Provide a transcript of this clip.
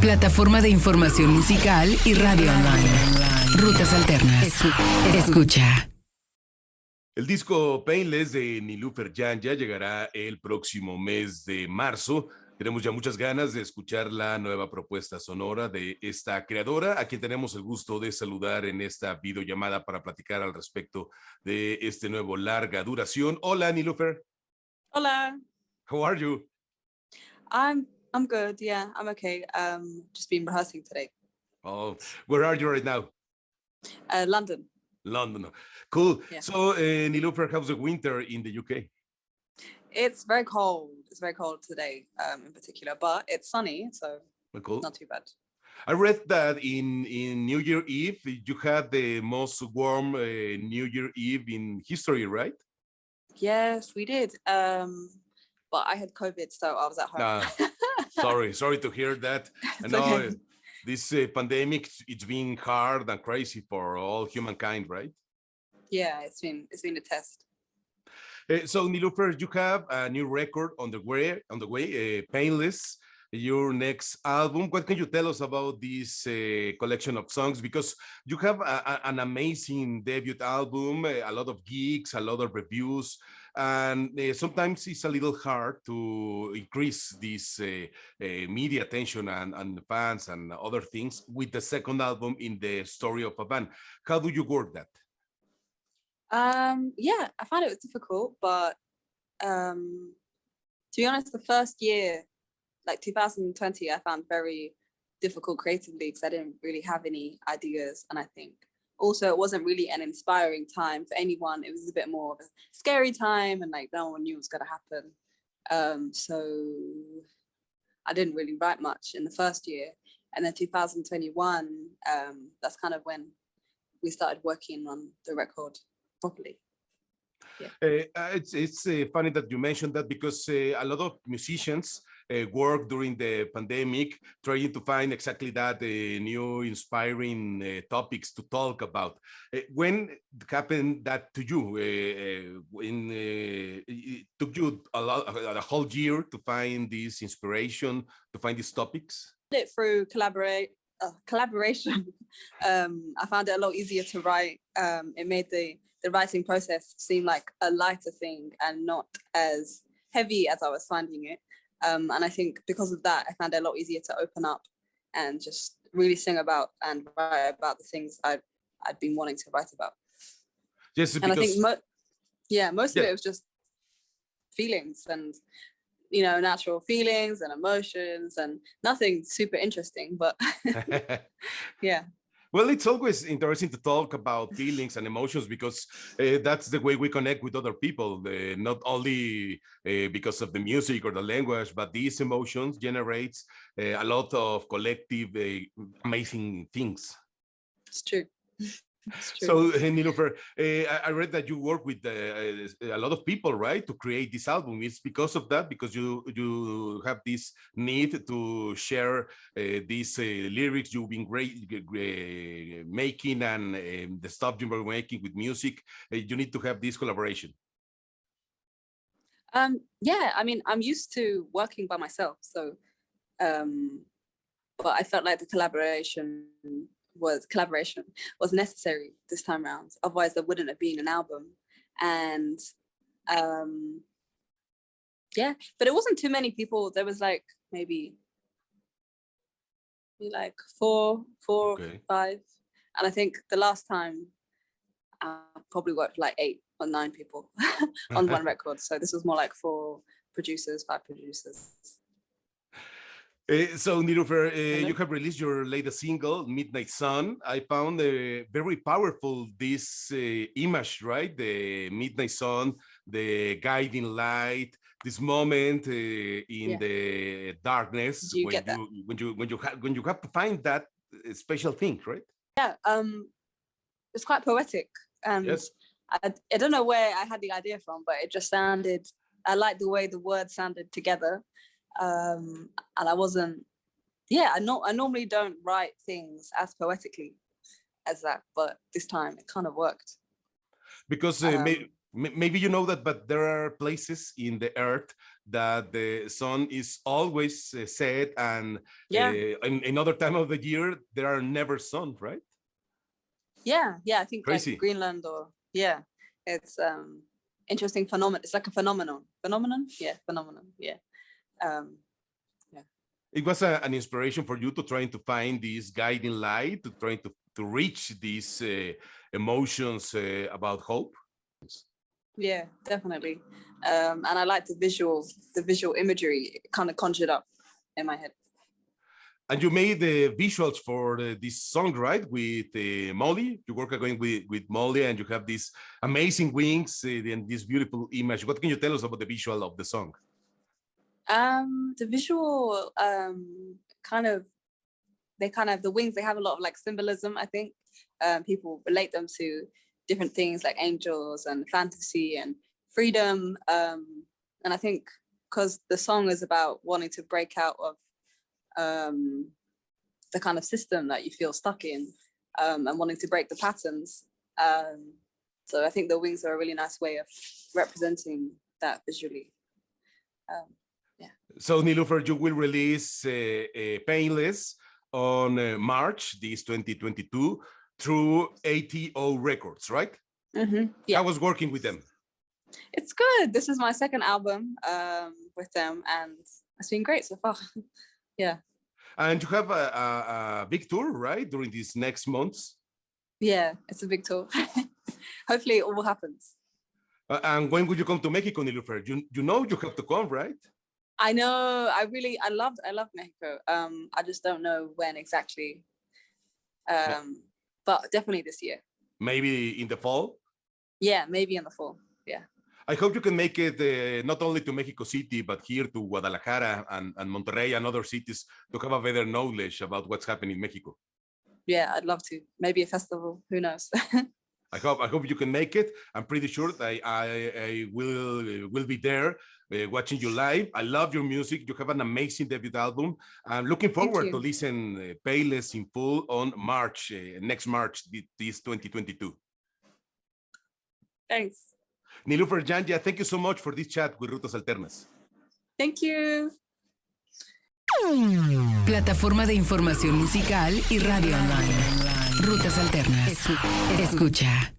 Plataforma de información musical y radio online. Rutas Alternas. Escucha. El disco PAINLESS de Nilüfer Yanya llegará el próximo mes de marzo. Tenemos ya muchas ganas de escuchar la nueva propuesta sonora de esta creadora, a quien tenemos el gusto de saludar en esta videollamada para platicar al respecto de este nuevo larga duración. Hola, Nilüfer. Hola. How are you? I'm good. Yeah, I'm okay. Just been rehearsing today. Oh, where are you right now? London. London. Cool. Yeah. So, Nilüfer, how's the winter in the UK? It's very cold. It's very cold today, in particular, but it's sunny, so Cool. not too bad. I read that in New Year Eve, you had the most warm New Year Eve in history, right? Yes, we did. But I had COVID, so I was at home. Sorry to hear that. I know Okay. This pandemic, it's been hard and crazy for all humankind, right? Yeah, it's been a test. So, Nilüfer, you have a new record on the way, PAINLESS, your next album. What can you tell us about this collection of songs? Because you have an amazing debut album, a lot of gigs, a lot of reviews, and sometimes it's a little hard to increase this media attention and fans and other things with the second album in the story of a band. How do you work that? Yeah, I found it was difficult, but to be honest, the first year, like 2020, I found very difficult creatively because I didn't really have any ideas, and I think also it wasn't really an inspiring time for anyone. It was a bit more of a scary time, and like no one knew what was going to happen. So I didn't really write much in the first year, and then 2021, that's kind of when we started working on the record properly. Yeah. It's funny that you mentioned that because a lot of musicians work during the pandemic trying to find exactly that new inspiring topics to talk about. When happened that to you? When it took you a whole year to find this inspiration, to find these topics? Through collaboration. I found it a lot easier to write. It made the writing process seem like a lighter thing and not as heavy as I was finding it. And I think because of that, I found it a lot easier to open up and just really sing about and write about the things I'd been wanting to write about. Yes, and I think most of it was just feelings and, you know, natural feelings and emotions and nothing super interesting, but yeah. Well, it's always interesting to talk about feelings and emotions because that's the way we connect with other people, not only because of the music or the language, but these emotions generates a lot of collective amazing things. It's true. It's true. So, Nilüfer, I read that you work with a lot of people, right, to create this album. It's because of that, because you have this need to share these lyrics you've been making and the stuff you were making with music. You need to have this collaboration. Yeah, I mean, I'm used to working by myself, so, but I felt like the collaboration was necessary this time around. Otherwise, there wouldn't have been an album. And yeah, but it wasn't too many people. There was like maybe like four, Okay. 5. And I think the last time I probably worked like 8 or 9 people on one record. So this was more like 5 producers. So, Nilüfer, you have released your latest single, Midnight Sun. I found very powerful this image, right? The midnight sun, the guiding light, this moment in the darkness when you have to find that special thing, right? Yeah, it's quite poetic. Yes. I don't know where I had the idea from, but it just sounded. I liked the way the words sounded together. And I wasn't, I normally don't write things as poetically as that, but this time it kind of worked. Because maybe you know that, but there are places in the earth that the sun is always set, and Yeah. in other time of the year there are never sun, right? Yeah, I think Crazy. like Greenland, or it's interesting phenomenon. It's like a phenomenon. Phenomenon. Yeah. It was an inspiration for you to trying to find this guiding light, to trying to reach these emotions about hope. Yeah, definitely. And I like the visual imagery kind of conjured up in my head. And you made the visuals for this song, right? With Molly. You work again with Molly, and you have these amazing wings and this beautiful image. What can you tell us about the visual of the song? The visual the wings, they have a lot of like symbolism, I think. People relate them to different things like angels and fantasy and freedom. And I think because the song is about wanting to break out of the kind of system that you feel stuck in, and wanting to break the patterns. So I think the wings are a really nice way of representing that visually. So Nilüfer, you will release PAINLESS on March, this 2022, through ATO Records, right? Mm-hmm. Yeah. I was working with them. It's good. This is my second album with them, and it's been great so far. Yeah. And you have a big tour, right, during these next months? Yeah, it's a big tour. Hopefully it all happens. And when will you come to Mexico, Nilüfer? You know you have to come, right? I know. I love Mexico. I just don't know when exactly. But definitely this year. Maybe in the fall? Yeah, maybe in the fall. Yeah. I hope you can make it not only to Mexico City, but here to Guadalajara and Monterrey and other cities to have a better knowledge about what's happening in Mexico. Yeah, I'd love to. Maybe a festival. Who knows? I hope you can make it. I'm pretty sure that I will be there watching you live. I love your music. You have an amazing debut album. I'm looking forward to listen PAINLESS in full on March, next March, this 2022. Thanks. Nilüfer Yanya, thank you so much for this chat with Rutas Alternas. Thank you. Plataforma de información musical y radio online. Rutas Alternas. Escucha.